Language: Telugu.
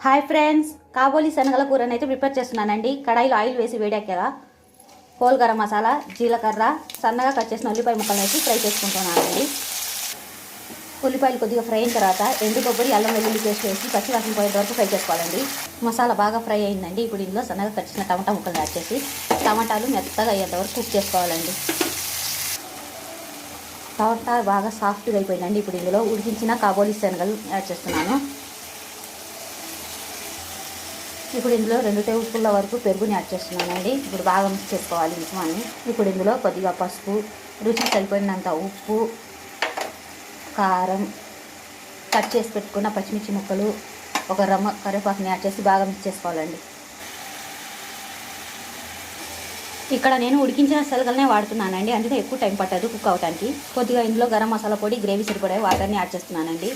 హాయ్ ఫ్రెండ్స్, కాబోలి శనగల కూరని అయితే ప్రిపేర్ చేస్తున్నానండి. కడాయిలో ఆయిల్ వేసి వేడాక హోల్ గరం మసాలా, జీలకర్ర, సన్నగా కట్ చేసిన ఉల్లిపాయ ముక్కలు వేసి ఫ్రై చేసుకుంటున్నానండి. ఉల్లిపాయలు కొద్దిగా ఫ్రై అయిన తర్వాత ఎండు కొబ్బరి, అల్లం వెల్లుల్లి పేస్ట్ వేసి పచ్చివాసన పోయేంత వరకు ఫ్రై చేసుకోవాలండి. మసాలా బాగా ఫ్రై అయిందండి. ఇప్పుడు ఇందులో సన్నగా కట్ చేసిన టమాటా ముక్కలు యాడ్ చేసి టమాటాలు మెత్తగా అయ్యేంత వరకు కుక్ చేసుకోవాలండి. టమాటా బాగా సాఫ్ట్గా అయిపోయిందండి. ఇప్పుడు ఇందులో ఉడికించిన కాబోలి శనగలు యాడ్ చేస్తున్నాను. ఇప్పుడు ఇందులో 2 టేబుల్ స్పూన్ల వరకు పెరుగుని యాడ్ చేస్తున్నానండి. ఇప్పుడు బాగా మిక్స్ చేసుకోవాలి మిశ్రమాన్ని. ఇప్పుడు ఇందులో కొద్దిగా పసుపు, రుచికి సరిపడినంత ఉప్పు, కారం, కట్ చేసి పెట్టుకున్న పచ్చిమిర్చి ముక్కలు, ఒక రమ్మ కరివేపాకుని యాడ్ చేసి బాగా మిక్స్ చేసుకోవాలండి. ఇక్కడ నేను ఉడికించిన శనగలనే వాడుతున్నానండి, అందుకే ఎక్కువ టైం పట్టదు కుక్ అవడానికి. కొద్దిగా ఇందులో గరం మసాలా పొడి, గ్రేవీ సరిపడే వాటర్ని యాడ్ చేస్తున్నానండి.